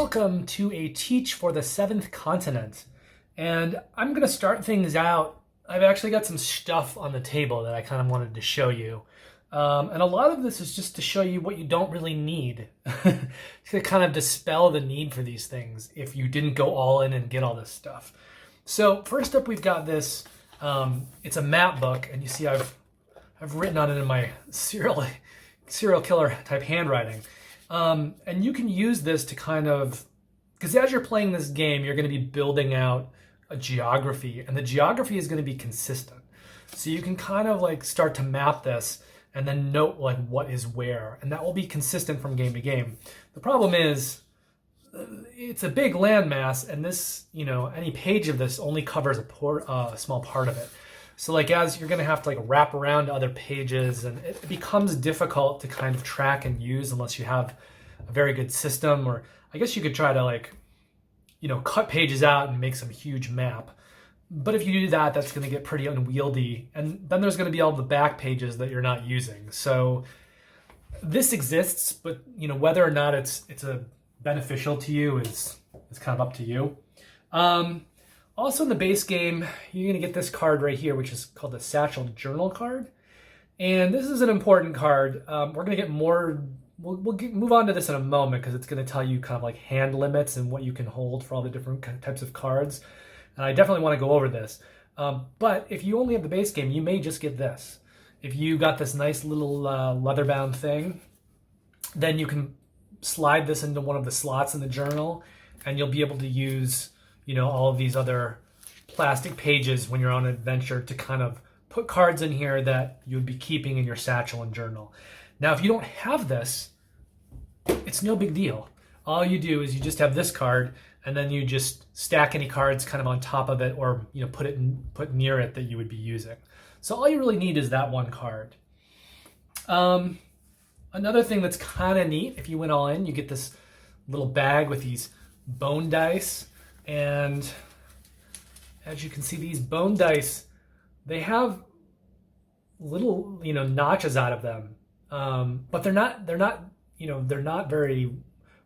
Welcome to a Teach for the Seventh Continent. And I'm going to start things out. I've actually got some stuff on the table that I kind of wanted to show you. And a lot of this is just to show you what you don't really need. To kind of dispel the need for these things if you didn't go all in and get all this stuff. So first up, we've got this. It's a map book, and you see I've written on it in my serial killer type handwriting. And you can use this to kind of, because as you're playing this game, you're going to be building out a geography, and the geography is going to be consistent. So you can kind of like start to map this and then note like what is where, and that will be consistent from game to game. The problem is it's a big landmass, and this, any page of this only covers a small part of it. So like as you're going to have to like wrap around to other pages, and it becomes difficult to kind of track and use unless you have a very good system, or I guess you could try to cut pages out and make some huge map. But if you do that, that's going to get pretty unwieldy, and then there's going to be all the back pages that you're not using. So this exists, but whether or not it's a beneficial to you is kind of up to you. Also in the base game, you're going to get this card right here, which is called the Satchel Journal card. And this is an important card. We're going to get more, move on to this in a moment, because it's going to tell you kind of like hand limits and what you can hold for all the different types of cards. And I definitely want to go over this. But if you only have the base game, you may just get this. If you got this nice little leatherbound thing, then you can slide this into one of the slots in the journal, and you'll be able to use all of these other plastic pages when you're on an adventure to kind of put cards in here that you would be keeping in your satchel and journal. Now, if you don't have this, it's no big deal. All you do is you just have this card, and then you just stack any cards kind of on top of it, or put near it that you would be using. So all you really need is that one card. Another thing that's kind of neat, if you went all in, you get this little bag with these bone dice. And as you can see, these bone dice, they have little, notches out of them. But they're not very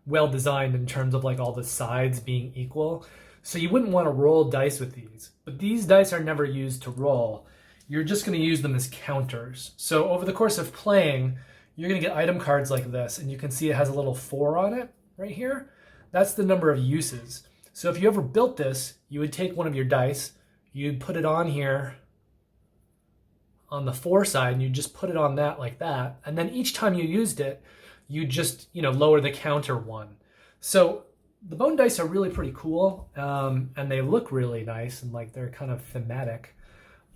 well designed in terms of like all the sides being equal. So you wouldn't want to roll dice with these. But these dice are never used to roll. You're just going to use them as counters. So over the course of playing, you're going to get item cards like this, and you can see it has a little 4 on it right here. That's the number of uses. So if you ever built this, you would take one of your dice, you'd put it on here on the 4 side, and you just put it on that like that. And then each time you used it, you just, lower the counter 1. So the bone dice are really pretty cool, and they look really nice, and like they're kind of thematic,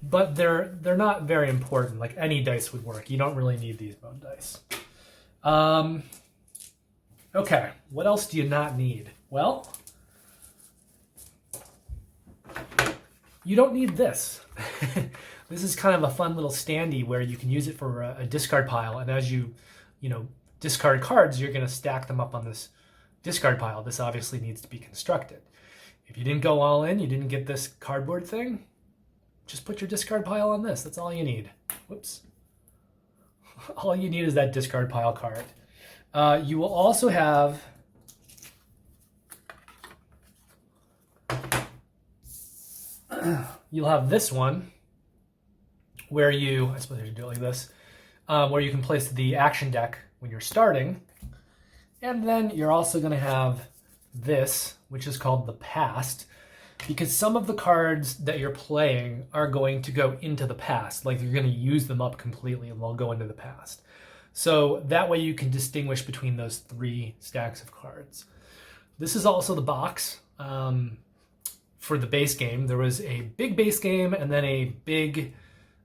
but they're not very important. Like any dice would work. You don't really need these bone dice. Okay, what else do you not need? Well, you don't need this. This is kind of a fun little standee where you can use it for a discard pile. And as you discard cards, you're going to stack them up on this discard pile. This obviously needs to be constructed. If you didn't go all in, you didn't get this cardboard thing, just put your discard pile on this. That's all you need. Whoops. All you need is that discard pile card. You will also have you'll have this one where I suppose I should do it like this, where you can place the action deck when you're starting. And then you're also going to have this, which is called the past, because some of the cards that you're playing are going to go into the past. Like you're going to use them up completely and they'll go into the past. So that way you can distinguish between those 3 stacks of cards. This is also the box. For the base game, there was a big base game and then a big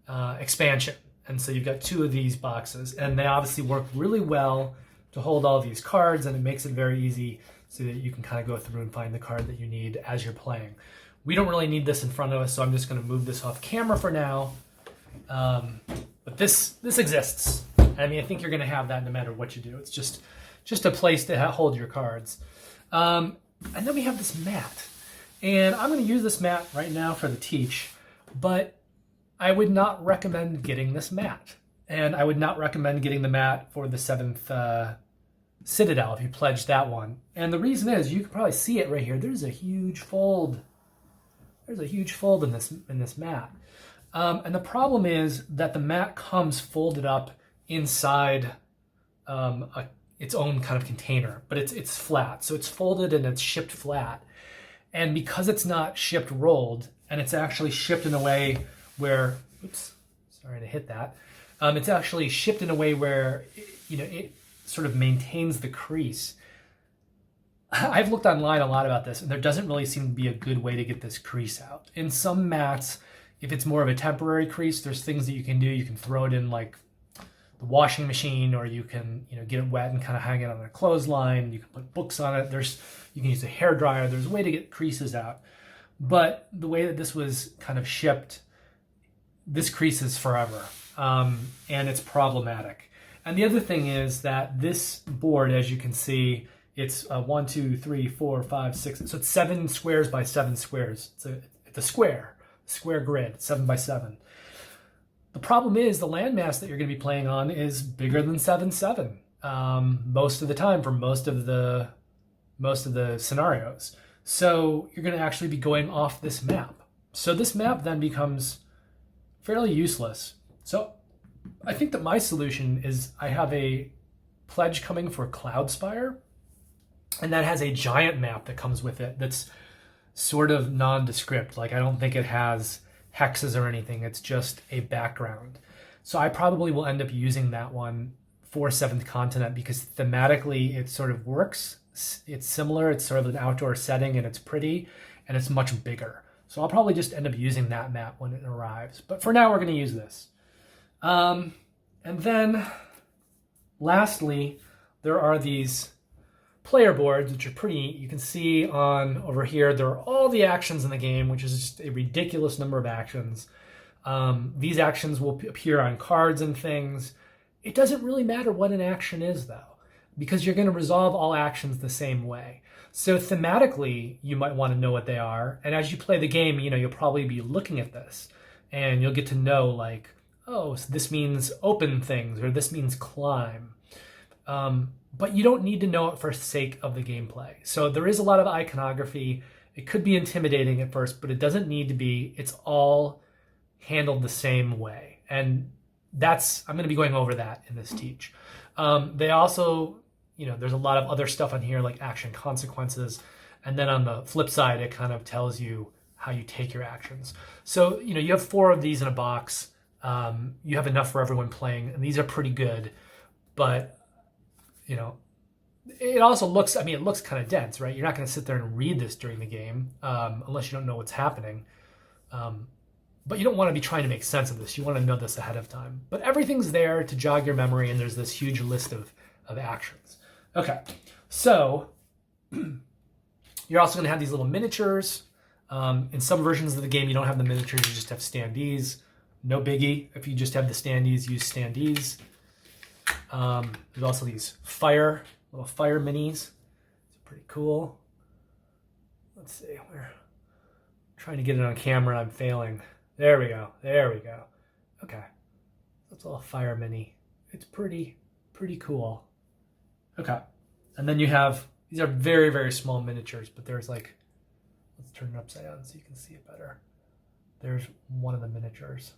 expansion. And so you've got 2 of these boxes, and they obviously work really well to hold all these cards, and it makes it very easy so that you can kind of go through and find the card that you need as you're playing. We don't really need this in front of us, so I'm just going to move this off camera for now. But this exists. I mean, I think you're going to have that no matter what you do. It's just a place to hold your cards. And then we have this mat. And I'm going to use this mat right now for the teach, but I would not recommend getting this mat. And I would not recommend getting the mat for the seventh Citadel if you pledged that one. And the reason is, you can probably see it right here. There's a huge fold. There's a huge fold in this mat. And the problem is that the mat comes folded up inside its own kind of container, but it's flat. So it's folded and it's shipped flat. And because it's not shipped rolled, and it's actually shipped in a way where, oops, sorry to hit that. It's actually shipped in a way where, it sort of maintains the crease. I've looked online a lot about this, and there doesn't really seem to be a good way to get this crease out. In some mats, if it's more of a temporary crease, there's things that you can do. You can throw it in like the washing machine, or you can, get it wet and kind of hang it on a clothesline. You can put books on it. You can use a hair dryer. There's a way to get creases out. But the way that this was kind of shipped, this creases forever, and it's problematic. And the other thing is that this board, as you can see, it's 1, 2, 3, 4, 5, 6. So it's 7 squares by 7 squares. It's a square grid, 7 by 7. The problem is the landmass that you're going to be playing on is bigger than 7-7 most of the time for most of the scenarios. So you're going to actually be going off this map. So this map then becomes fairly useless. So I think that my solution is I have a pledge coming for Cloudspire, and that has a giant map that comes with it that's sort of nondescript. Like, I don't think it has hexes or anything. It's just a background. So I probably will end up using that one for 7th Continent because thematically it sort of works. It's similar. It's sort of an outdoor setting, and it's pretty, and it's much bigger. So I'll probably just end up using that map when it arrives. But for now, we're going to use this. And then lastly, there are these player boards, which are pretty. You can see on over here, there are all the actions in the game, which is just a ridiculous number of actions. These actions will appear on cards and things. It doesn't really matter what an action is, though, because you're going to resolve all actions the same way. So thematically, you might want to know what they are. And as you play the game, you'll probably be looking at this, and you'll get to know, like, oh, so this means open things, or this means climb. But you don't need to know it for sake of the gameplay. So there is a lot of iconography. It could be intimidating at first, but it doesn't need to be. It's all handled the same way. And I'm going to be going over that in this teach. They also, there's a lot of other stuff on here like action consequences. And then on the flip side, it kind of tells you how you take your actions. So, you have 4 of these in a box. You have enough for everyone playing, and these are pretty good. But it also looks, it looks kind of dense, right? You're not going to sit there and read this during the game unless you don't know what's happening. But you don't want to be trying to make sense of this. You want to know this ahead of time. But everything's there to jog your memory, and there's this huge list of actions. Okay, so you're also going to have these little miniatures. In some versions of the game, you don't have the miniatures. You just have standees. No biggie. If you just have the standees, use standees. There's also these little fire minis. It's pretty cool. Let's see, we're trying to get it on camera. I'm failing. There we go. Okay, that's a little fire mini. It's pretty cool. Okay, and then you have, these are very, very small miniatures, but there's let's turn it upside down so you can see it better. There's one of the miniatures.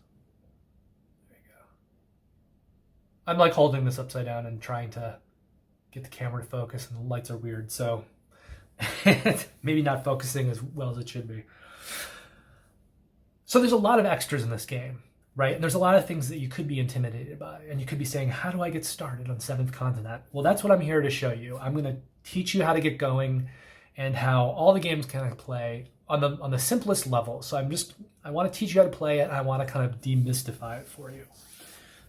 I'm holding this upside down and trying to get the camera to focus, and the lights are weird, so maybe not focusing as well as it should be. So there's a lot of extras in this game, right? And there's a lot of things that you could be intimidated by, and you could be saying, how do I get started on 7th Continent? Well, that's what I'm here to show you. I'm going to teach you how to get going and how all the games can play on the simplest level. So I want to teach you how to play it, and I want to kind of demystify it for you.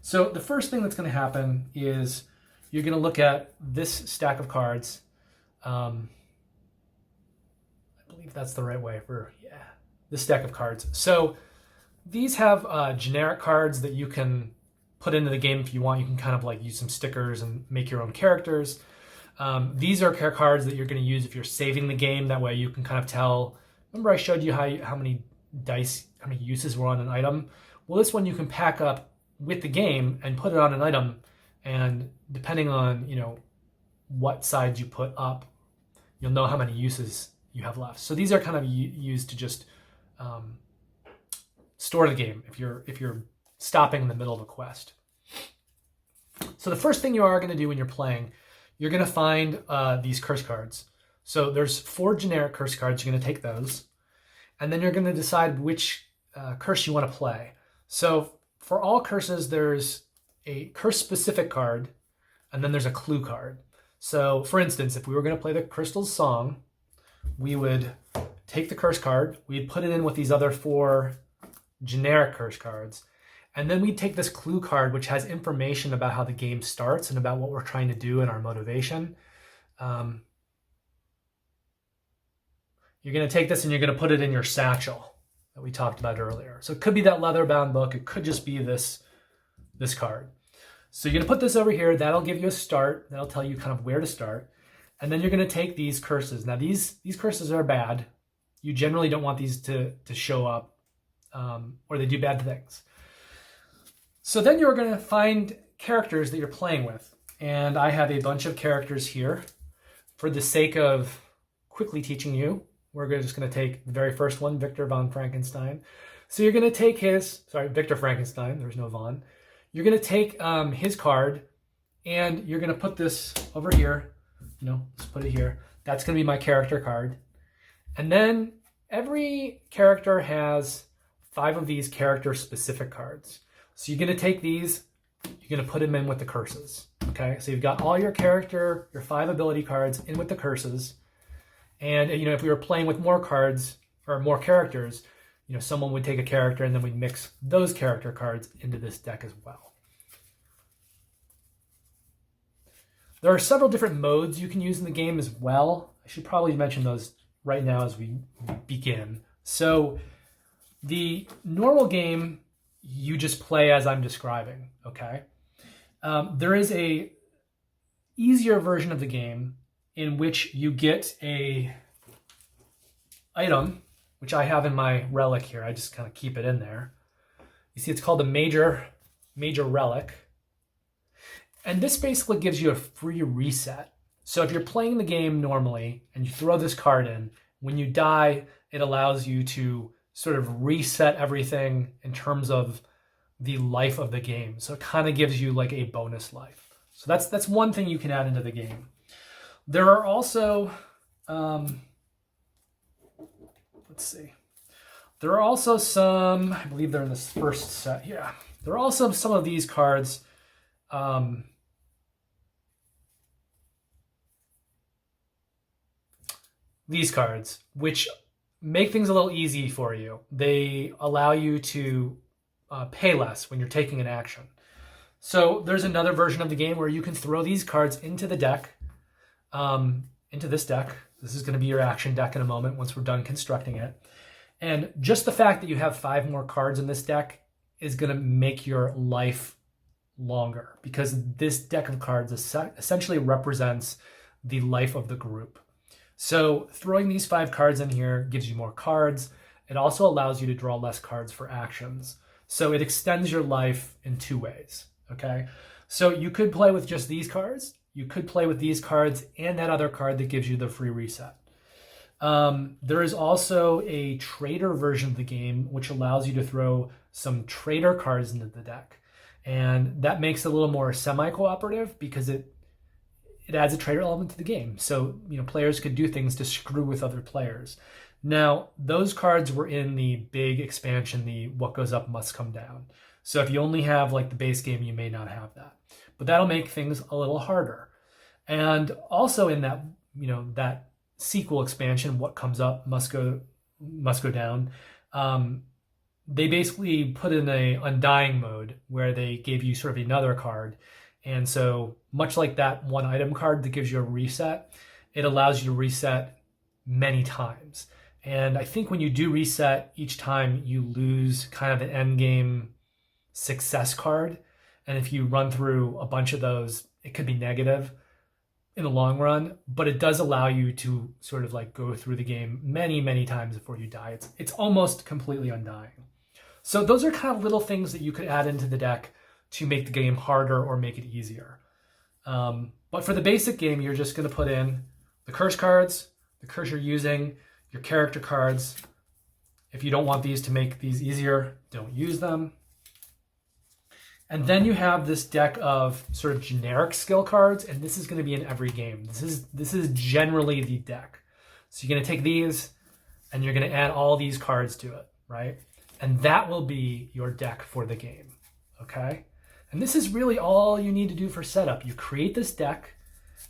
So the first thing that's going to happen is you're going to look at this stack of cards. I believe that's the right way for, this stack of cards. So these have generic cards that you can put into the game if you want. You can kind of use some stickers and make your own characters. These are cards that you're going to use if you're saving the game. That way you can kind of tell. Remember I showed you how many dice, how many uses were on an item? Well, this one you can pack up with the game and put it on an item, and depending on what sides you put up, you'll know how many uses you have left. So these are kind of used to just store the game if you're stopping in the middle of a quest. So the first thing you are going to do when you're playing, you're going to find these curse cards. So there's 4 generic curse cards. You're going to take those, and then you're going to decide which curse you want to play. So for all curses, there's a curse-specific card, and then there's a clue card. So for instance, if we were going to play the Crystal's Song, we would take the curse card, we'd put it in with these other 4 generic curse cards, and then we'd take this clue card, which has information about how the game starts and about what we're trying to do and our motivation. You're going to take this and you're going to put it in your satchel that we talked about earlier. So it could be that leather-bound book. It could just be this card. So you're going to put this over here. That'll give you a start. That'll tell you kind of where to start. And then you're going to take these curses. Now, these curses are bad. You generally don't want these to show up, or they do bad things. So then you're going to find characters that you're playing with. And I have a bunch of characters here. For the sake of quickly teaching you, we're just going to take the very first one, Victor von Frankenstein. So you're going to take Victor Frankenstein. There's no von. You're going to take his card, and you're going to put this over here. Let's put it here. That's going to be my character card. And then every character has 5 of these character-specific cards. So you're going to take these, you're going to put them in with the curses. Okay, so you've got all your 5 ability cards in with the curses. And if we were playing with more cards or more characters, someone would take a character and then we'd mix those character cards into this deck as well. There are several different modes you can use in the game as well. I should probably mention those right now as we begin. So the normal game, you just play as I'm describing, okay? There is a easier version of the game in which you get a item, which I have in my relic here. I just kind of keep it in there. You see, it's called a major relic. And this basically gives you a free reset. So if you're playing the game normally and you throw this card in, when you die, it allows you to sort of reset everything in terms of the life of the game. So it kind of gives you like a bonus life. So that's one thing you can add into the game. There are also, let's see. There are also some, I believe they're in this first set. Yeah. There are also some of these cards. These cards, which make things a little easy for you. They allow you to pay less when you're taking an action. So there's another version of the game where you can throw these cards into the deck, into this deck. This is going to be your action deck in a moment once we're done constructing it. And just the fact that you have 5 more cards in this deck is going to make your life longer, because this deck of cards essentially represents the life of the group. So throwing these 5 cards in here gives you more cards. It also allows you to draw less cards for actions. So it extends your life in 2 ways, okay? So you could play with just these cards. You could play with these cards and that other card that gives you the free reset. There is also a trader version of the game, which allows you to throw some trader cards into the deck. And that makes it a little more semi-cooperative because it adds a trader element to the game. So, players could do things to screw with other players. Now, those cards were in the big expansion, the what goes up must come down. So if you only have like the base game, you may not have that. But that'll make things a little harder. And also in that, that sequel expansion, what comes up must go down. They basically put in a undying mode where they gave you sort of another card. And so much like that one item card that gives you a reset, it allows you to reset many times. And I think when you do reset, each time you lose kind of an end game success card. And if you run through a bunch of those, it could be negative in the long run, but it does allow you to sort of like go through the game many, many times before you die. It's almost completely undying. So those are kind of little things that you could add into the deck to make the game harder or make it easier. But for the basic game, you're just going to put in the curse cards, the curse you're using, your character cards. If you don't want these to make these easier, don't use them. And then you have this deck of sort of generic skill cards, and this is going to be in every game. This is generally the deck. So you're going to take these, and you're going to add all these cards to it, right? And that will be your deck for the game, okay? And this is really all you need to do for setup. You create this deck,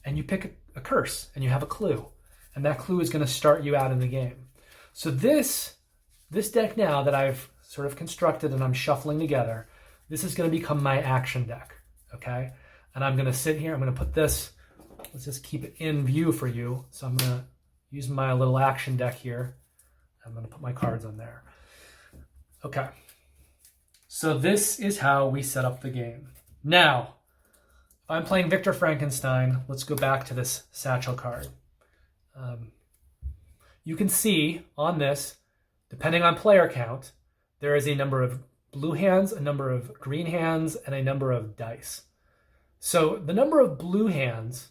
and you pick a curse, and you have a clue. And that clue is going to start you out in the game. So this deck now that I've sort of constructed and I'm shuffling together, this is going to become my action deck, okay? And I'm going to sit here, I'm going to put this, let's just keep it in view for you. So I'm going to use my little action deck here. I'm going to put my cards on there. Okay. So this is how we set up the game. Now, if I'm playing Victor Frankenstein, let's go back to this satchel card. You can see on this, depending on player count, there is a number of blue hands, a number of green hands, and a number of dice. So the number of blue hands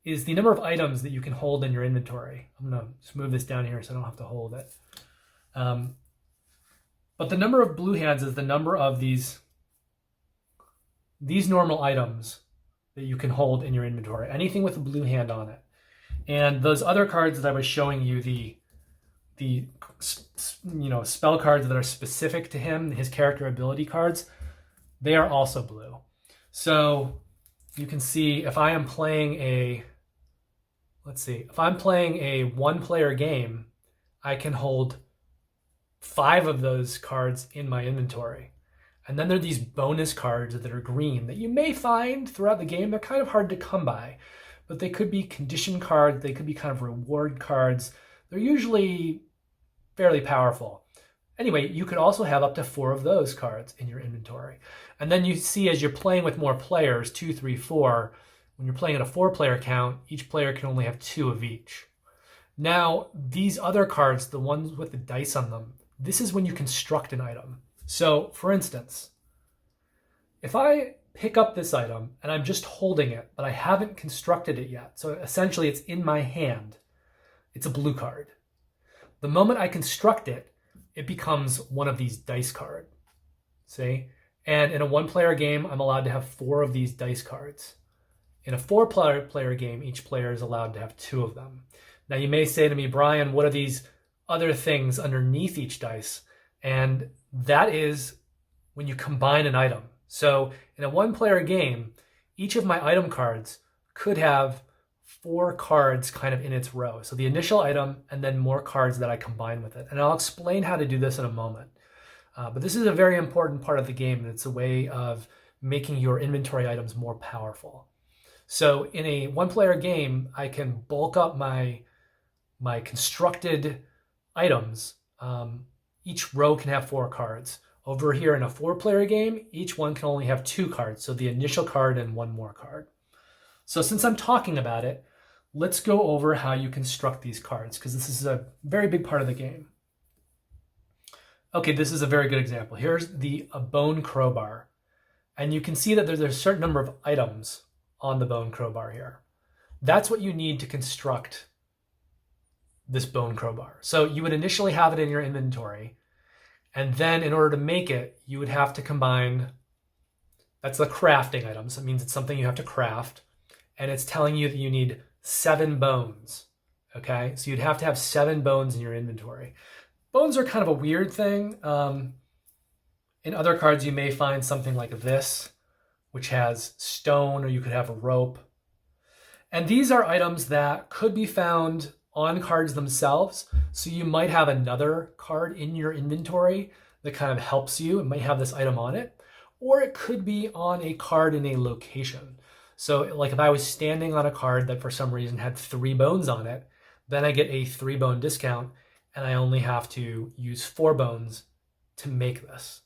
is the number of items that you can hold in your inventory. I'm going to just move this down here so I don't have to hold it. But the number of blue hands is the number of these normal items that you can hold in your inventory. Anything with a blue hand on it. And those other cards that I was showing you, the spell cards that are specific to him, his character ability cards, they are also blue. So you can see if I am playing a one-player game, I can hold 5 of those cards in my inventory. And then there are these bonus cards that are green that you may find throughout the game. They're kind of hard to come by, but they could be condition cards. They could be kind of reward cards. They're usually fairly powerful. Anyway, you could also have up to 4 of those cards in your inventory. And then you see as you're playing with more players, 2, 3, 4, when you're playing at a 4-player count, each player can only have 2 of each. Now, these other cards, the ones with the dice on them, this is when you construct an item. So, for instance, if I pick up this item and I'm just holding it, but I haven't constructed it yet, so essentially it's in my hand, it's a blue card. The moment I construct it, it becomes one of these dice cards. See? And in a 1-player game, I'm allowed to have 4 of these dice cards. In a 4-player game, each player is allowed to have 2 of them. Now you may say to me, Brian, what are these other things underneath each dice? And that is when you combine an item. So in a 1-player game, each of my item cards could have 4 cards kind of in its row. So the initial item and then more cards that I combine with it. And I'll explain how to do this in a moment. But this is a very important part of the game, and it's a way of making your inventory items more powerful. So in a 1-player game, I can bulk up my constructed items. Each row can have 4 cards. Over here in a 4-player game, each one can only have 2 cards. So the initial card and 1 more card. So since I'm talking about it, let's go over how you construct these cards, because this is a very big part of the game. Okay, this is a very good example. Here's a bone crowbar. And you can see that there's a certain number of items on the bone crowbar here. That's what you need to construct this bone crowbar. So you would initially have it in your inventory, and then in order to make it, you would have to combine, that's the crafting items. That means it's something you have to craft, and it's telling you that you need 7 bones, okay? So you'd have to have 7 bones in your inventory. Bones are kind of a weird thing. In other cards, you may find something like this, which has stone, or you could have a rope. And these are items that could be found on cards themselves. So you might have another card in your inventory that kind of helps you. It might have this item on it, or it could be on a card in a location. So like if I was standing on a card that for some reason had 3 bones on it, then I get a 3-bone discount, and I only have to use 4 bones to make this.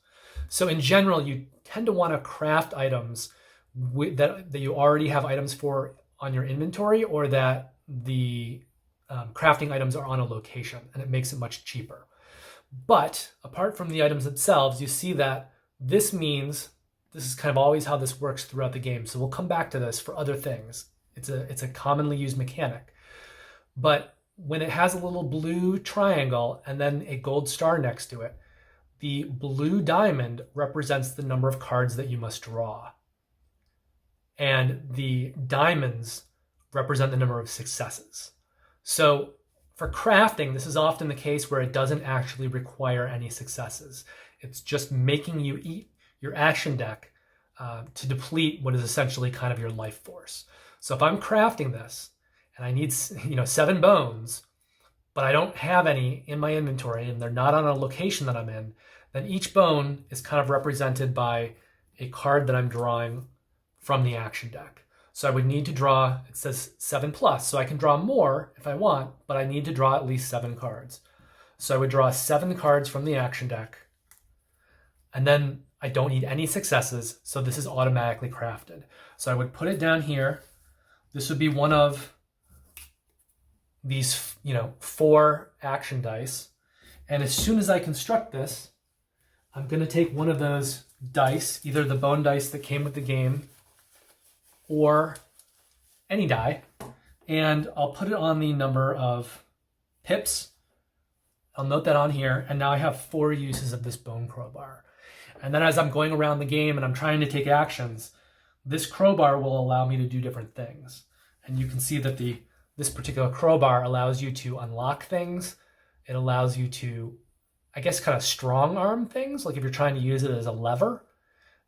So in general, you tend to want to craft items that you already have items for on your inventory, or that the crafting items are on a location, and it makes it much cheaper. But apart from the items themselves, you see that this means, this is kind of always how this works throughout the game. So we'll come back to this for other things It's a commonly used mechanic. But when it has a little blue triangle and then a gold star next to it, the blue diamond represents the number of cards that you must draw. And the diamonds represent the number of successes. So for crafting, this is often the case where it doesn't actually require any successes. It's just making you eat your action deck to deplete what is essentially kind of your life force. So if I'm crafting this and I need 7 bones, but I don't have any in my inventory and they're not on a location that I'm in, then each bone is kind of represented by a card that I'm drawing from the action deck. So I would need to draw, it says 7+, so I can draw more if I want, but I need to draw at least 7 cards. So I would draw 7 cards from the action deck, and then I don't need any successes, so this is automatically crafted. So I would put it down here. This would be one of these, 4 action dice. And as soon as I construct this, I'm going to take one of those dice, either the bone dice that came with the game or any die, and I'll put it on the number of pips. I'll note that on here, and now I have 4 uses of this bone crowbar. And then as I'm going around the game and I'm trying to take actions, this crowbar will allow me to do different things. And you can see that this particular crowbar allows you to unlock things. It allows you to, I guess, kind of strong arm things, like if you're trying to use it as a lever.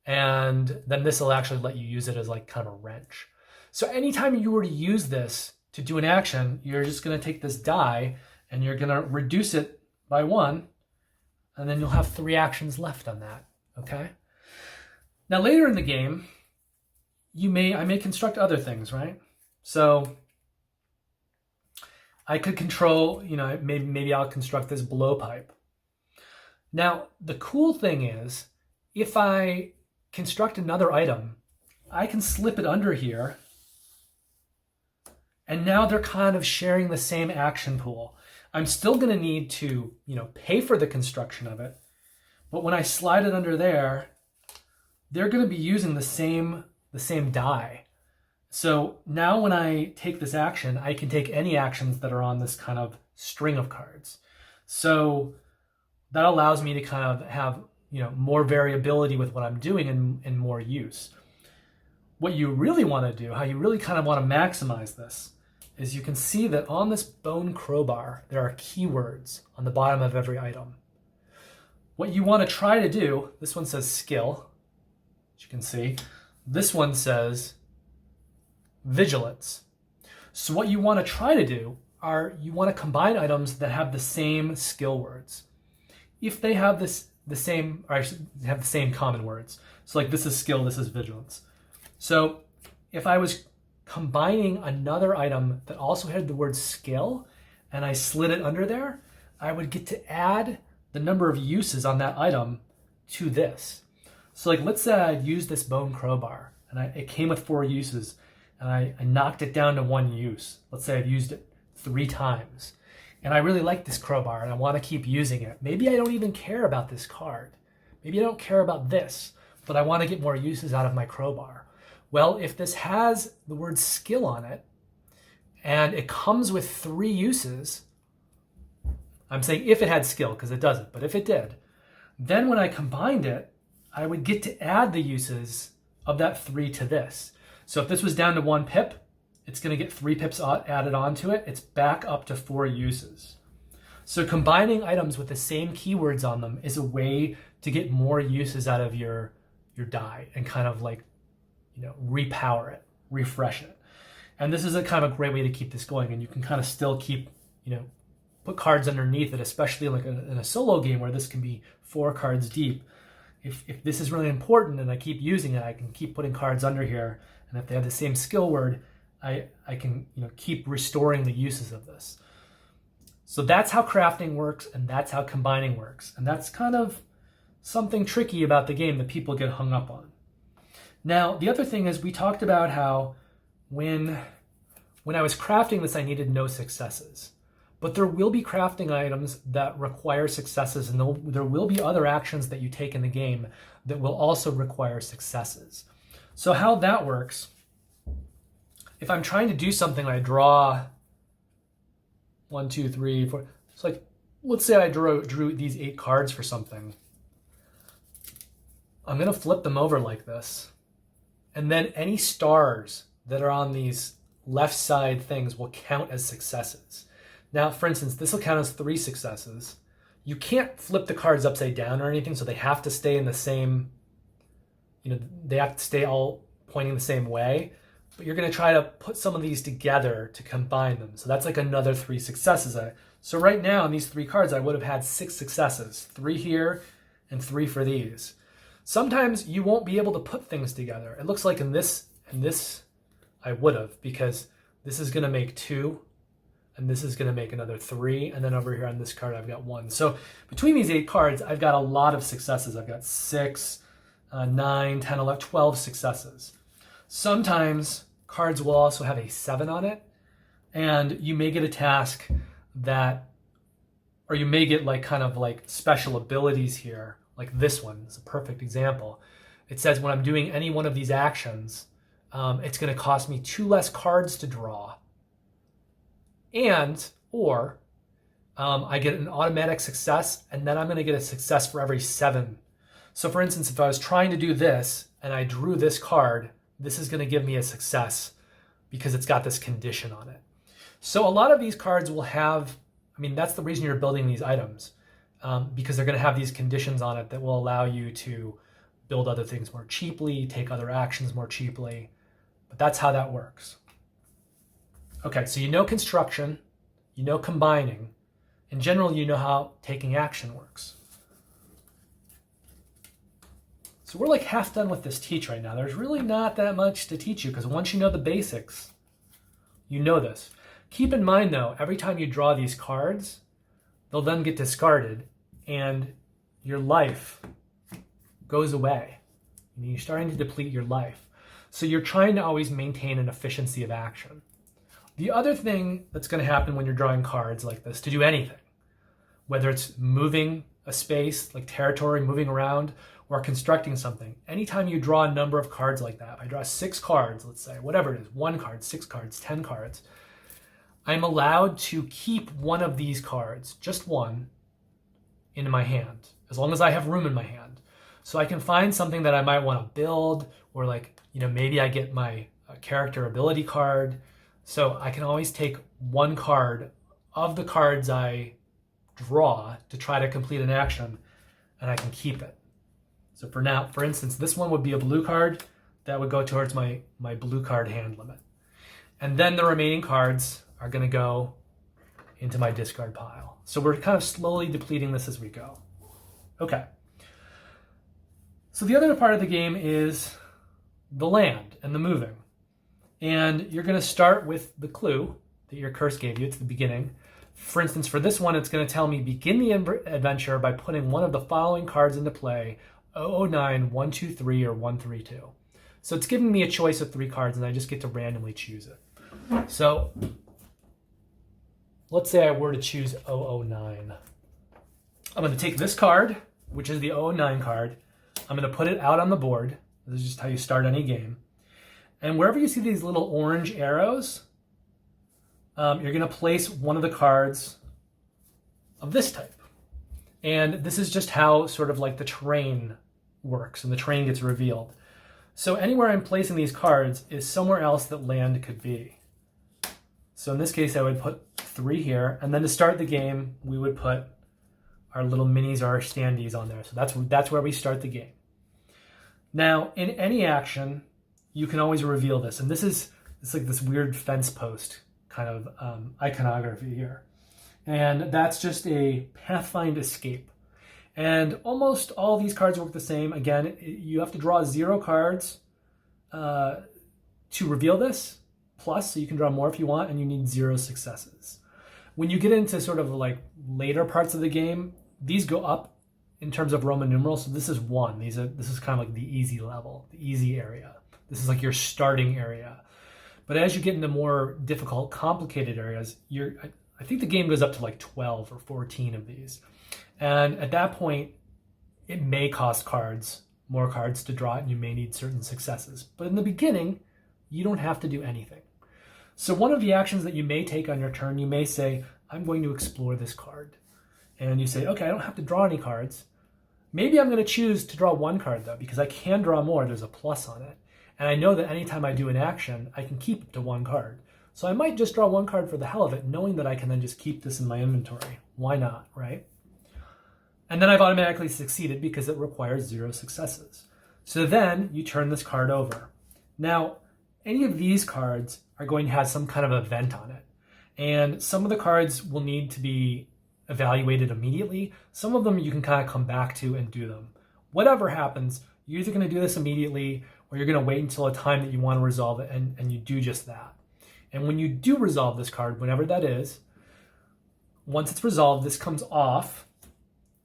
And then this will actually let you use it as like kind of a wrench. So anytime you were to use this to do an action, you're just going to take this die and you're going to reduce it by 1, and then you'll have 3 actions left on that. Okay. Now later in the game, I may construct other things, right? So I could control, maybe I'll construct this blowpipe. Now the cool thing is, if I construct another item, I can slip it under here, and now they're kind of sharing the same action pool. I'm still going to need to, pay for the construction of it, but when I slide it under there, they're going to be using the same die. So now when I take this action, I can take any actions that are on this kind of string of cards. So that allows me to kind of have, more variability with what I'm doing and more use. What you really want to do, how you really kind of want to maximize this, is you can see that on this bone crowbar, there are keywords on the bottom of every item. What you want to try to do, this one says skill, as you can see. This one says vigilance. So what you want to try to do you want to combine items that have the same skill words. If they have the same common words. So like this is skill, this is vigilance. So if I was combining another item that also had the word skill and I slid it under there, I would get to add the number of uses on that item to this. So like let's say I used this bone crowbar and it came with 4 uses and I knocked it down to 1 use. Let's say I've used it 3 times. And I really like this crowbar and I want to keep using it. Maybe I don't even care about this card. Maybe I don't care about this, but I want to get more uses out of my crowbar. Well, if this has the word skill on it and it comes with 3 uses, I'm saying if it had skill because it doesn't, but if it did, then when I combined it, I would get to add the uses of that 3 to this. So if this was down to 1 pip, it's going to get 3 pips added onto it. It's back up to 4 uses. So combining items with the same keywords on them is a way to get more uses out of your die and kind of like, repower it, refresh it. And this is a kind of a great way to keep this going. And you can kind of still keep, put cards underneath it, especially like in a solo game where this can be 4 cards deep. If this is really important and I keep using it, I can keep putting cards under here. And if they have the same skill word, I can keep restoring the uses of this. So that's how crafting works, and that's how combining works. And that's kind of something tricky about the game that people get hung up on. Now, the other thing is we talked about how when I was crafting this, I needed no successes. But there will be crafting items that require successes, and there will be other actions that you take in the game that will also require successes. So how that works if I'm trying to do something, I draw 1, 2, 3, 4. It's like, let's say I drew these 8 cards for something. I'm going to flip them over like this. And then any stars that are on these left side things will count as successes. Now, for instance, this will count as 3 successes. You can't flip the cards upside down or anything, so they have to stay in the same, they have to stay all pointing the same way. But you're going to try to put some of these together to combine them. So that's like another 3 successes. So right now in these 3 cards, I would have had 6 successes, 3 here and 3 for these. Sometimes you won't be able to put things together. It looks like in this I would have, because this is going to make 2 and this is going to make another 3, and then over here on this card I've got 1. So between these 8 cards, I've got a lot of successes. I've got 6, 9, 10, 11, 12 successes. Sometimes cards will also have a 7 on it, and you may get a task that, or you may get like kind of like special abilities here, like this one is a perfect example. It says when I'm doing any one of these actions, it's going to cost me 2 less cards to draw, or I get an automatic success, and then I'm going to get a success for every 7. So for instance, if I was trying to do this and I drew this card, this is going to give me a success because it's got this condition on it. So a lot of these cards will have, that's the reason you're building these items, because they're going to have these conditions on it that will allow you to build other things more cheaply, take other actions more cheaply. But that's how that works. Okay, so you know construction, you know combining. In general, you know how taking action works. So we're like half done with this teach right now. There's really not that much to teach you, because once you know the basics, you know this. Keep in mind though, every time you draw these cards, they'll then get discarded and your life goes away. You're starting to deplete your life. So you're trying to always maintain an efficiency of action. The other thing that's going to happen when you're drawing cards like this, to do anything, whether it's moving a space, like territory, moving around, or constructing something, anytime you draw a number of cards like that, if I draw 6 cards, let's say, whatever it is, 1 card, 6 cards, 10 cards, I'm allowed to keep one of these cards, just one, in my hand, as long as I have room in my hand. So I can find something that I might want to build, or maybe I get my character ability card. So I can always take 1 card of the cards I draw to try to complete an action, and I can keep it. So for now, for instance, this one would be a blue card that would go towards my blue card hand limit. And then the remaining cards are going to go into my discard pile. So we're kind of slowly depleting this as we go. Okay. So the other part of the game is the land and the moving. And you're going to start with the clue that your curse gave you. It's the beginning. For instance, for this one, it's going to tell me begin the adventure by putting one of the following cards into play: 009, 123, or 132. So it's giving me a choice of 3 cards, and I just get to randomly choose it. So let's say I were to choose 009. I'm going to take this card, which is the 009 card. I'm going to put it out on the board. This is just how you start any game. And wherever you see these little orange arrows, you're going to place one of the cards of this type. And this is just how sort of like the terrain works, and the terrain gets revealed. So anywhere I'm placing these cards is somewhere else that land could be. So in this case, I would put 3 here, and then to start the game, we would put our little minis or our standees on there. So that's where we start the game. Now, in any action, you can always reveal this, and it's like this weird fence post kind of iconography here. And that's just a Pathfind escape. And almost all these cards work the same. Again, you have to draw 0 cards to reveal this, plus, so you can draw more if you want, and you need 0 successes. When you get into sort of like later parts of the game, these go up in terms of Roman numerals. So this is 1. This is kind of like the easy level, the easy area. This is like your starting area. But as you get into more difficult, complicated areas, I think the game goes up to like 12 or 14 of these. And at that point, it may cost more cards to draw it, and you may need certain successes. But in the beginning, you don't have to do anything. So one of the actions that you may take on your turn, you may say, I'm going to explore this card. And you say, okay, I don't have to draw any cards. Maybe I'm going to choose to draw one card though, because I can draw more. There's a plus on it. And I know that anytime I do an action, I can keep up to one card. So I might just draw one card for the hell of it, knowing that I can then just keep this in my inventory. Why not, right? And then I've automatically succeeded because it requires 0 successes. So then you turn this card over. Now, any of these cards are going to have some kind of event on it. And some of the cards will need to be evaluated immediately. Some of them you can kind of come back to and do them. Whatever happens, you're either going to do this immediately or you're going to wait until a time that you want to resolve it, and you do just that. And when you do resolve this card, whenever that is, once it's resolved, this comes off.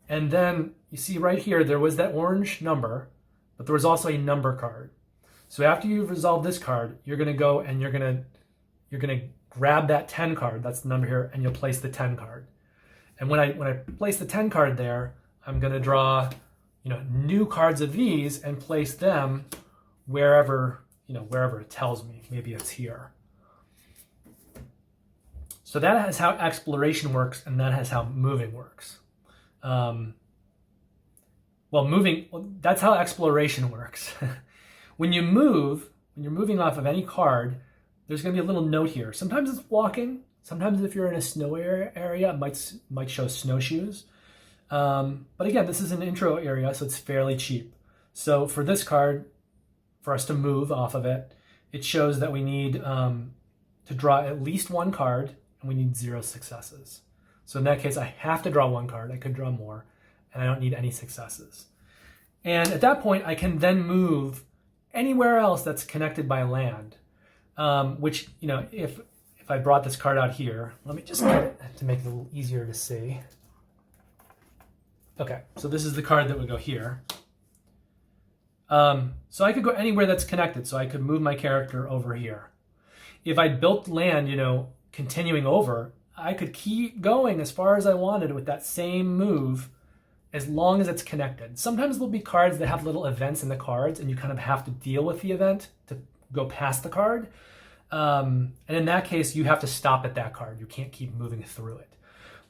And then you see right here, there was that orange number, but there was also a number card. So after you've resolved this card, you're going to go and you're going to grab that 10 card, that's the number here, and you'll place the 10 card. And when I place the 10 card there, I'm going to draw, new cards of these and place them wherever it tells me. Maybe it's here. So that is how exploration works, and that is how moving works. That's how exploration works. When you're moving off of any card, there's going to be a little note here. Sometimes it's walking. Sometimes if you're in a snow area, it might show snowshoes. But again, this is an intro area, so it's fairly cheap. So for this card, for us to move off of it, it shows that we need to draw at least one card, and we need 0 successes. So in that case, I have to draw one card. I could draw more, and I don't need any successes. And at that point, I can then move anywhere else that's connected by land, which, if I brought this card out here, let me just get it to make it a little easier to see. Okay, so this is the card that would go here. So I could go anywhere that's connected, so I could move my character over here. If I built land, continuing over, I could keep going as far as I wanted with that same move as long as it's connected. Sometimes there'll be cards that have little events in the cards and you kind of have to deal with the event to go past the card. And in that case, you have to stop at that card. You can't keep moving through it.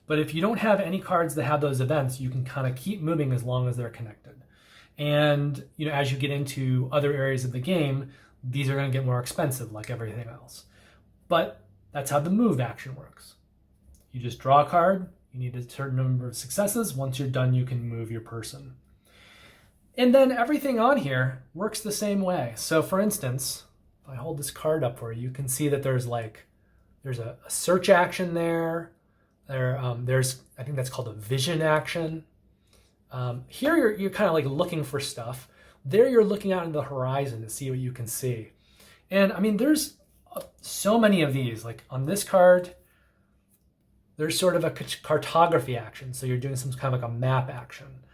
But if you don't have any cards that have those events, you can kind of keep moving as long as they're connected. And as you get into other areas of the game, these are going to get more expensive like everything else. But that's how the move action works. You just draw a card, you need a certain number of successes. Once you're done, you can move your person. And then everything on here works the same way. So for instance, if I hold this card up for you, you can see that there's a search action there. There's, I think that's called a vision action. Here you're kind of like looking for stuff. There you're looking out into the horizon to see what you can see. And I mean, there's so many of these. Like on this card, there's sort of a cartography action. So you're doing some kind of like a map action.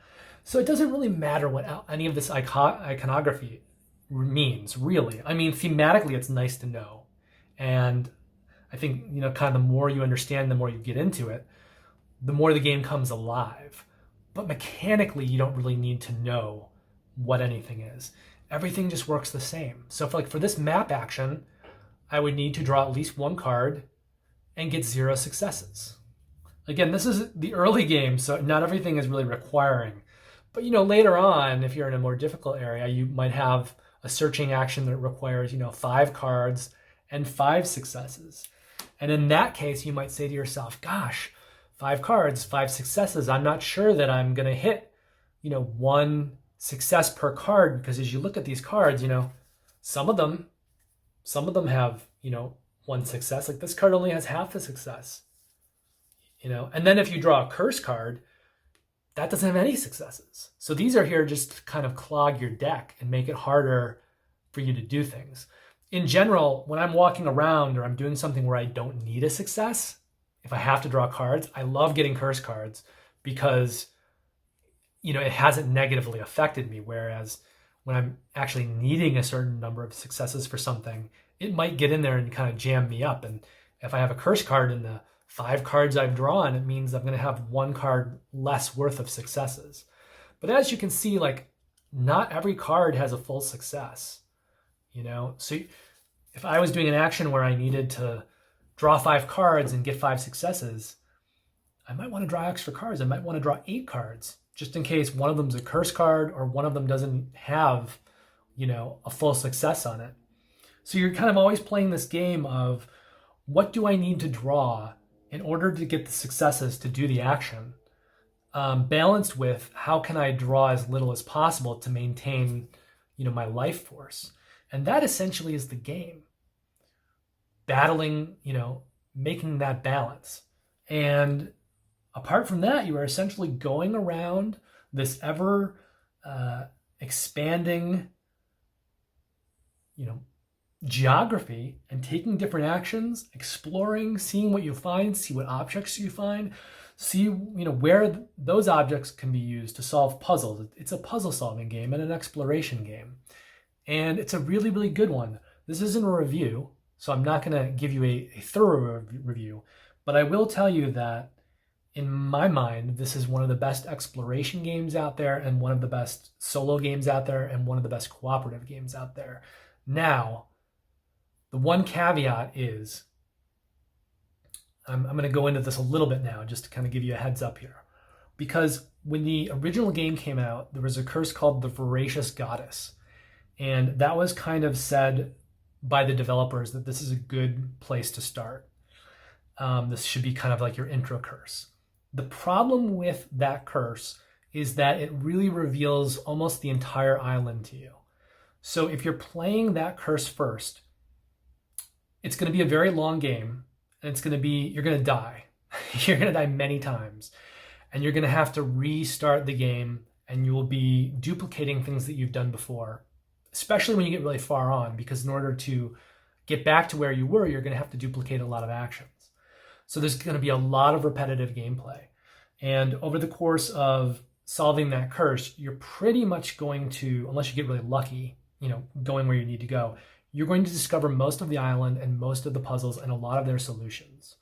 So it doesn't really matter what any of this iconography means, really. I mean, thematically, it's nice to know. And I think, kind of the more you understand, the more you get into it, the more the game comes alive. But mechanically, you don't really need to know what anything is. Everything just works the same. So for this map action, I would need to draw at least one card and get 0 successes. Again, this is the early game, so not everything is really requiring. But later on, if you're in a more difficult area, you might have a searching action that requires 5 cards and 5 successes. And in that case, you might say to yourself, gosh, 5 cards, 5 successes. I'm not sure that I'm going to hit, 1 success per card, because as you look at these cards, some of them have, 1 success. Like this card only has half a success, and then if you draw a curse card, that doesn't have any successes. So these are here just to kind of clog your deck and make it harder for you to do things. In general, when I'm walking around or I'm doing something where I don't need a success, if I have to draw cards, I love getting curse cards because, it hasn't negatively affected me. Whereas when I'm actually needing a certain number of successes for something, it might get in there and kind of jam me up. And if I have a curse card in the 5 cards I've drawn, it means I'm going to have 1 card less worth of successes. But as you can see, not every card has a full success, So if I was doing an action where I needed to draw 5 cards and get 5 successes, I might want to draw extra cards. I might want to draw 8 cards just in case one of them's a curse card or one of them doesn't have, a full success on it. So you're kind of always playing this game of what do I need to draw in order to get the successes to do the action, balanced with how can I draw as little as possible to maintain, my life force. And that essentially is the game. Battling, making that balance. And apart from that, you are essentially going around this ever expanding, geography and taking different actions, exploring, seeing what you find, see what objects you find, see where those objects can be used to solve puzzles. It's a puzzle solving game and an exploration game. And it's a really, really good one. This isn't a review, so I'm not going to give you a thorough review, but I will tell you that in my mind, this is one of the best exploration games out there and one of the best solo games out there and one of the best cooperative games out there. Now, the one caveat is, I'm going to go into this a little bit now just to kind of give you a heads up here. Because when the original game came out, there was a curse called the Voracious Goddess. And that was kind of said by the developers that this is a good place to start. This should be kind of like your intro curse. The problem with that curse is that it really reveals almost the entire island to you. So if you're playing that curse first, it's going to be a very long game, and you're going to die. You're going to die many times, and you're going to have to restart the game, and you will be duplicating things that you've done before, especially when you get really far on, because in order to get back to where you were, you're going to have to duplicate a lot of actions. So there's going to be a lot of repetitive gameplay. And over the course of solving that curse, you're pretty much going to, unless you get really lucky, going where you need to go, you're going to discover most of the island and most of the puzzles and a lot of their solutions.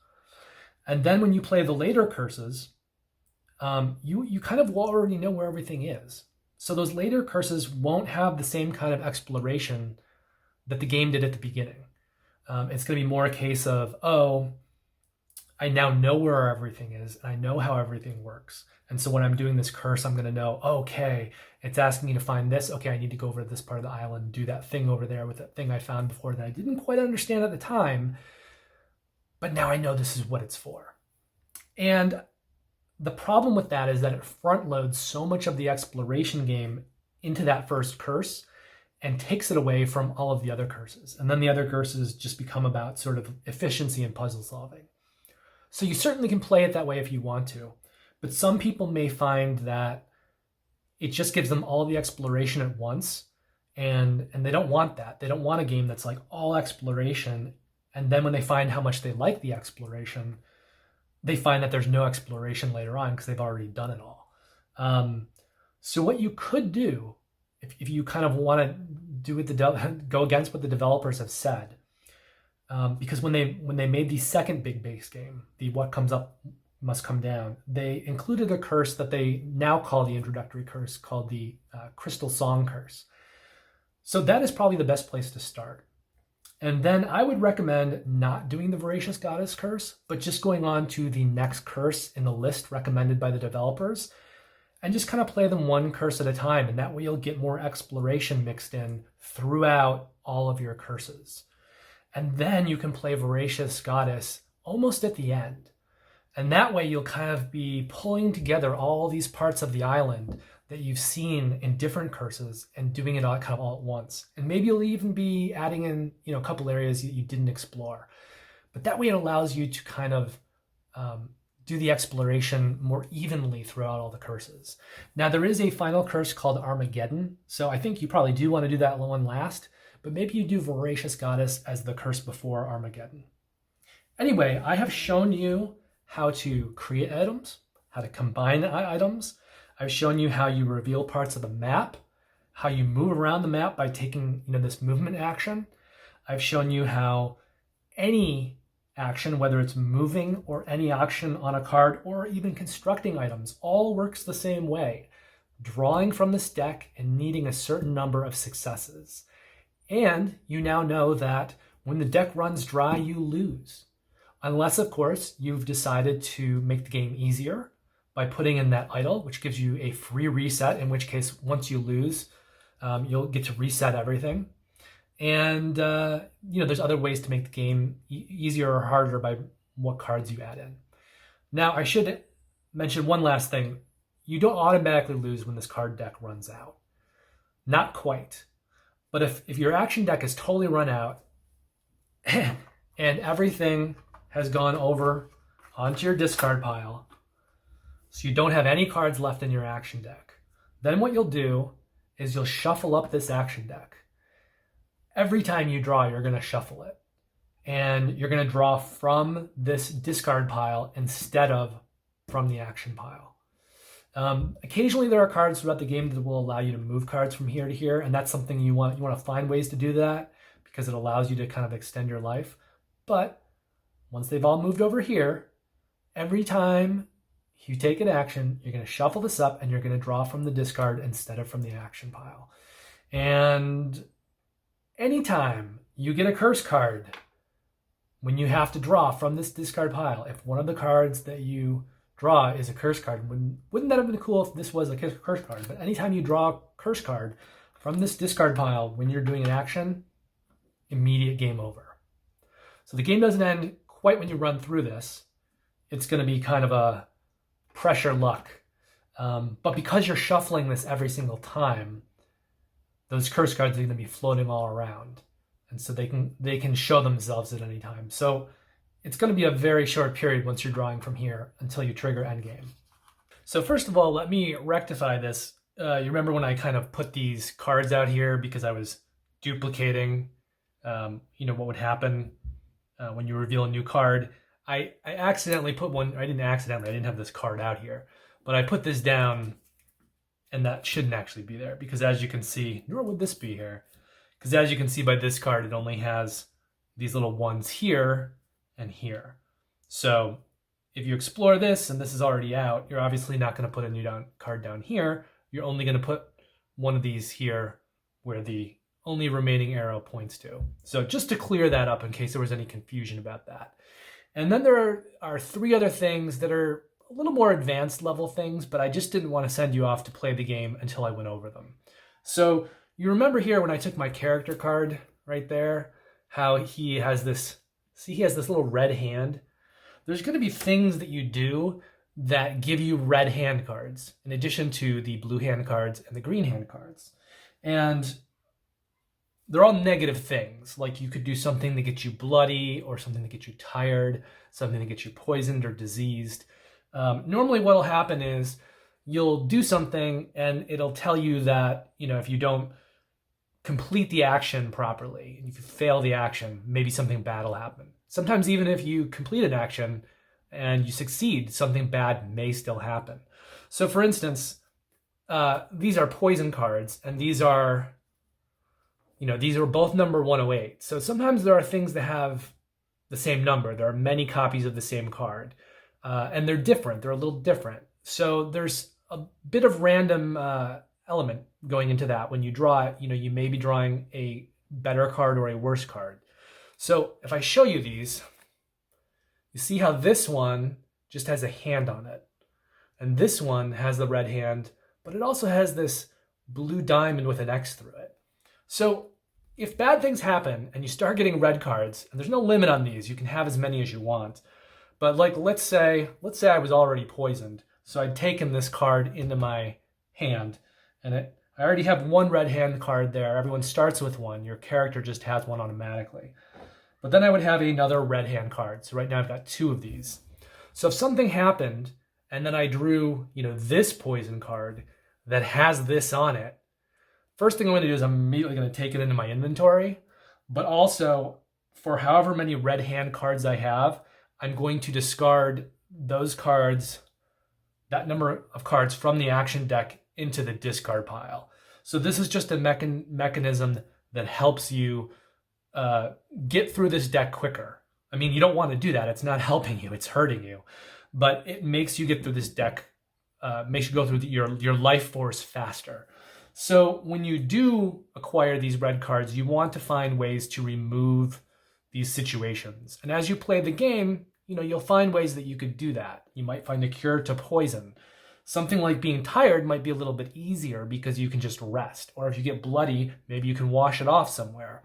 And then when you play the later curses, you kind of already know where everything is. So those later curses won't have the same kind of exploration that the game did at the beginning. It's going to be more a case of, I now know where everything is, and I know how everything works. And so when I'm doing this curse, I'm going to know, okay, it's asking me to find this. Okay, I need to go over to this part of the island and do that thing over there with that thing I found before that I didn't quite understand at the time, but now I know this is what it's for. And the problem with that is that it front loads so much of the exploration game into that first curse and takes it away from all of the other curses. And then the other curses just become about sort of efficiency and puzzle solving. So you certainly can play it that way if you want to, but some people may find that it just gives them all the exploration at once, and they don't want that. They don't want a game that's like all exploration, and then when they find how much they like the exploration, they find that there's no exploration later on because they've already done it all. So what you could do, if you kind of want to do it, go against what the developers have said, because when they made the second big base game, the What Comes Up Must Come Down, they included a curse that they now call the introductory curse, called the Crystal Song Curse. So that is probably the best place to start. And then I would recommend not doing the Voracious Goddess curse, but just going on to the next curse in the list recommended by the developers, and just kind of play them one curse at a time. And that way you'll get more exploration mixed in throughout all of your curses. And then you can play Voracious Goddess almost at the end. And that way you'll kind of be pulling together all these parts of the island that you've seen in different curses and doing it all kind of all at once. And maybe you'll even be adding in, a couple areas you didn't explore. But that way it allows you to kind of do the exploration more evenly throughout all the curses. Now there is a final curse called Armageddon. So I think you probably do want to do that one last, but maybe you do Voracious Goddess as the curse before Armageddon. Anyway, I have shown you how to create items, how to combine items. I've shown you how you reveal parts of the map, how you move around the map by taking this movement action. I've shown you how any action, whether it's moving or any action on a card or even constructing items, all works the same way. Drawing from this deck and needing a certain number of successes. And you now know that when the deck runs dry, you lose. Unless, of course, you've decided to make the game easier by putting in that idle, which gives you a free reset, in which case, once you lose, you'll get to reset everything. And, there's other ways to make the game easier or harder by what cards you add in. Now, I should mention one last thing. You don't automatically lose when this card deck runs out. Not quite. But if your action deck is totally run out and everything has gone over onto your discard pile, so you don't have any cards left in your action deck, then what you'll do is you'll shuffle up this action deck. Every time you draw, you're going to shuffle it. And you're going to draw from this discard pile instead of from the action pile. Occasionally there are cards throughout the game that will allow you to move cards from here to here, and that's something you want to find ways to do that because it allows you to kind of extend your life. But once they've all moved over here, every time you take an action, you're going to shuffle this up and you're going to draw from the discard instead of from the action pile. And anytime you get a curse card, when you have to draw from this discard pile, if one of the cards that you draw is a curse card, wouldn't that have been cool if this was a curse card? But anytime you draw a curse card from this discard pile when you're doing an action, immediate game over. So the game doesn't end quite when you run through this. It's going to be kind of a pressure luck. But because you're shuffling this every single time, those curse cards are going to be floating all around. And so they can show themselves at any time. So it's going to be a very short period once you're drawing from here until you trigger endgame. So first of all, let me rectify this. You remember when I kind of put these cards out here because I was duplicating, what would happen when you reveal a new card. I accidentally put one. I didn't have this card out here, but I put this down, and that shouldn't actually be there because as you can see, nor would this be here. Because as you can see by this card, it only has these little ones here and here. So if you explore this and this is already out, you're obviously not going to put a new card down here. You're only going to put one of these here where the only remaining arrow points to. So just to clear that up in case there was any confusion about that. And then there are three other things that are a little more advanced level things, but I just didn't want to send you off to play the game until I went over them. So you remember here when I took my character card right there, how he has this little red hand. There's going to be things that you do that give you red hand cards in addition to the blue hand cards and the green hand cards. And they're all negative things. Like you could do something that gets you bloody or something that gets you tired, something that gets you poisoned or diseased. Normally what will happen is you'll do something and it'll tell you that, if you don't complete the action properly, if you fail the action, maybe something bad will happen. Sometimes even if you complete an action and you succeed, something bad may still happen. So for instance, these are poison cards, and these are both number 108. So sometimes there are things that have the same number. There are many copies of the same card, and they're different. They're a little different. So there's a bit of random element going into that. When you draw it, you may be drawing a better card or a worse card. So if I show you these, you see how this one just has a hand on it. And this one has the red hand, but it also has this blue diamond with an X through it. So if bad things happen and you start getting red cards, and there's no limit on these, you can have as many as you want. But let's say I was already poisoned. So I'd taken this card into my hand, and I already have one red hand card there. Everyone starts with one. Your character just has one automatically. But then I would have another red hand card. So right now I've got two of these. So if something happened and then I drew, this poison card that has this on it, first thing I'm going to do is I'm immediately going to take it into my inventory. But also, for however many red hand cards I have, I'm going to discard those cards, that number of cards from the action deck into the discard pile. So this is just a mechanism that helps you get through this deck quicker. I mean, you don't want to do that. It's not helping you. It's hurting you. But it makes you get through this deck, makes you go through your life force faster. So when you do acquire these red cards, you want to find ways to remove these situations. And as you play the game, you'll find ways that you could do that. You might find a cure to poison. Something like being tired might be a little bit easier because you can just rest. Or if you get bloody, maybe you can wash it off somewhere.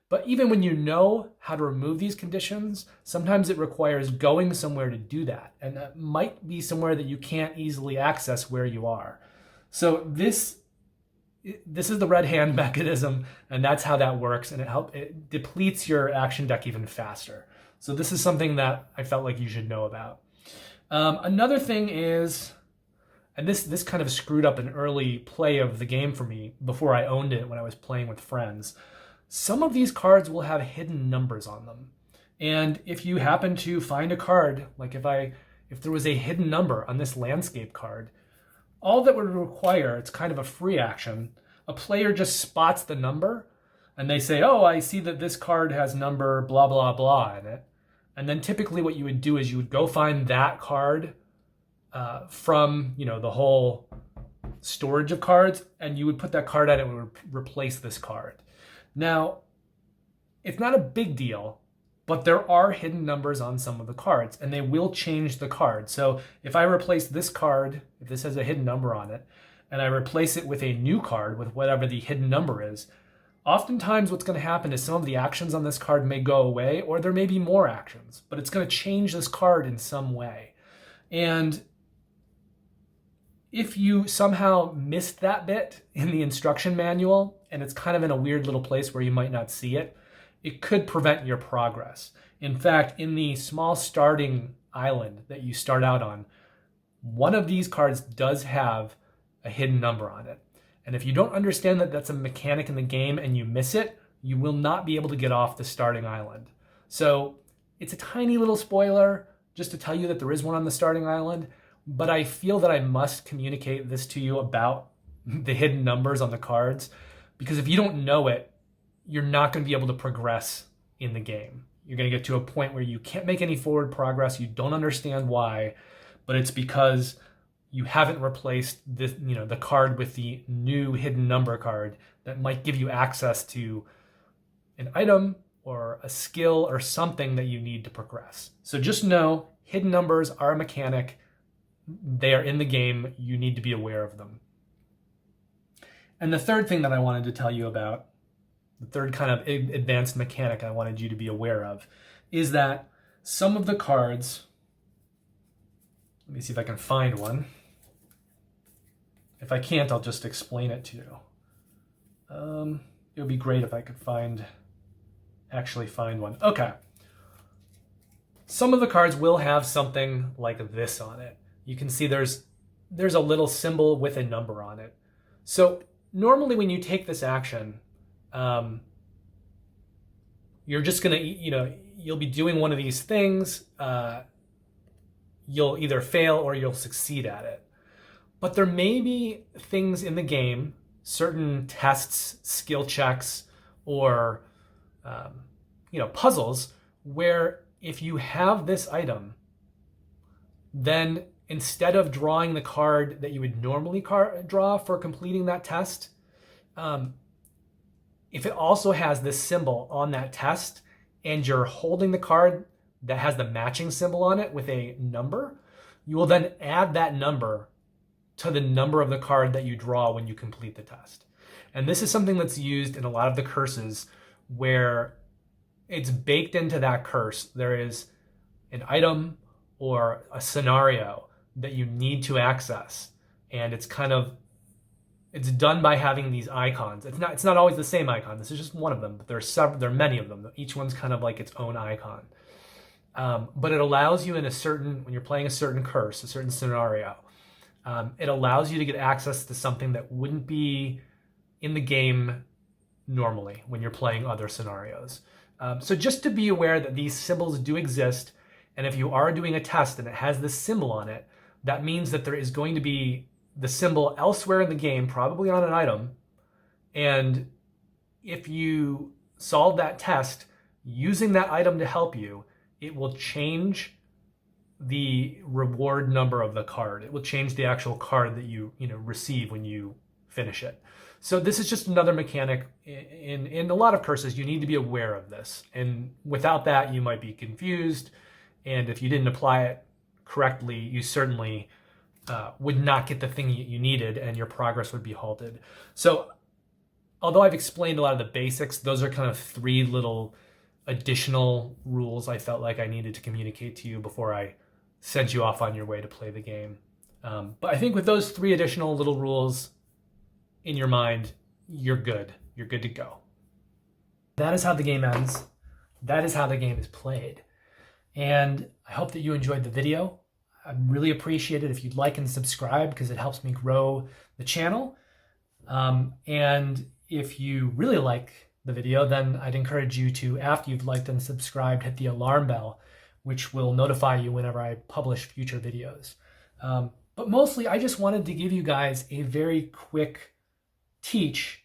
But even when you know how to remove these conditions, sometimes it requires going somewhere to do that. And that might be somewhere that you can't easily access where you are. So this is the red hand mechanism, and that's how that works. And it depletes your action deck even faster. So this is something that I felt like you should know about. Another thing is, and this kind of screwed up an early play of the game for me before I owned it when I was playing with friends. Some of these cards will have hidden numbers on them. And if you happen to find a card, like if there was a hidden number on this landscape card, all that would require, it's kind of a free action, a player just spots the number and they say, oh, I see that this card has number blah, blah, blah in it. And then typically what you would do is you would go find that card from, the whole storage of cards, and you would put that card out and it would replace this card. Now, it's not a big deal, but there are hidden numbers on some of the cards, and they will change the card. So if I replace this card, if this has a hidden number on it, and I replace it with a new card with whatever the hidden number is, oftentimes what's going to happen is some of the actions on this card may go away, or there may be more actions, but it's going to change this card in some way. And if you somehow missed that bit in the instruction manual, and it's kind of in a weird little place where you might not see it, it could prevent your progress. In fact, in the small starting island that you start out on, one of these cards does have a hidden number on it. And if you don't understand that that's a mechanic in the game and you miss it, you will not be able to get off the starting island. So it's a tiny little spoiler just to tell you that there is one on the starting island, but I feel that I must communicate this to you about the hidden numbers on the cards, because if you don't know it, you're not going to be able to progress in the game. You're going to get to a point where you can't make any forward progress. You don't understand why, but it's because you haven't replaced the card with the new hidden number card that might give you access to an item or a skill or something that you need to progress. So just know hidden numbers are a mechanic. They are in the game. You need to be aware of them. And the third thing that I wanted to tell you about, the third kind of advanced mechanic I wanted you to be aware of, is that some of the cards, let me see if I can find one. If I can't, I'll just explain it to you. It would be great if I could actually find one. Okay. Some of the cards will have something like this on it. You can see there's a little symbol with a number on it. So normally when you take this action, you're just going to, you'll be doing one of these things. You'll either fail or you'll succeed at it. But there may be things in the game, certain tests, skill checks, or puzzles, where if you have this item, then instead of drawing the card that you would normally draw for completing that test, if it also has this symbol on that test and you're holding the card that has the matching symbol on it with a number, you will then add that number to the number of the card that you draw when you complete the test. And this is something that's used in a lot of the curses where it's baked into that curse. There is an item or a scenario that you need to access. And it's done by having these icons. It's not always the same icon. This is just one of them, but there are many of them. Each one's kind of like its own icon. But it allows you when you're playing a certain curse, a certain scenario, it allows you to get access to something that wouldn't be in the game normally when you're playing other scenarios. So just to be aware that these symbols do exist, and if you are doing a test and it has this symbol on it, that means that there is going to be the symbol elsewhere in the game, probably on an item, and if you solve that test using that item to help you, it will change the reward number of the card. It will change the actual card that you receive when you finish it. So this is just another mechanic. In a lot of curses, you need to be aware of this. And without that, you might be confused. And if you didn't apply it correctly, you certainly would not get the thing you needed, and your progress would be halted. So although I've explained a lot of the basics, those are kind of 3 little additional rules I felt like I needed to communicate to you before I sent you off on your way to play the game. But I think with those 3 additional little rules in your mind, you're good. You're good to go. That is how the game ends. That is how the game is played. And I hope that you enjoyed the video. I really appreciate it if you'd like and subscribe, because it helps me grow the channel. And if you really like the video, then I'd encourage you to, after you've liked and subscribed, hit the alarm bell, which will notify you whenever I publish future videos. But mostly, I just wanted to give you guys a very quick teach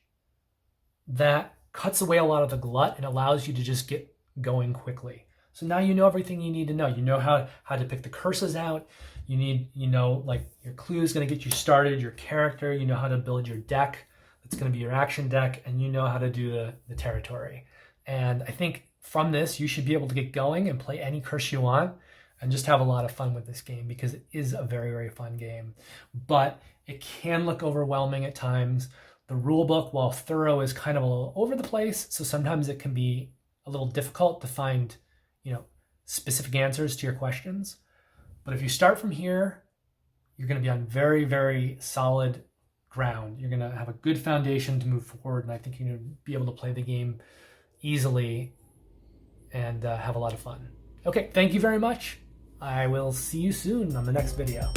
that cuts away a lot of the glut and allows you to just get going quickly. So now you know everything you need to know. You know how to pick the curses out. You know, like your clue is going to get you started, your character, you know how to build your deck. It's going to be your action deck, and you know how to do the territory. And I think from this, you should be able to get going and play any curse you want and just have a lot of fun with this game, because it is a very, very fun game. But it can look overwhelming at times. The rule book, while thorough, is kind of a little over the place. So sometimes it can be a little difficult to find, specific answers to your questions. But if you start from here, you're going to be on very, very solid ground. You're going to have a good foundation to move forward. And I think you're going to be able to play the game easily and have a lot of fun. Okay, thank you very much. I will see you soon on the next video.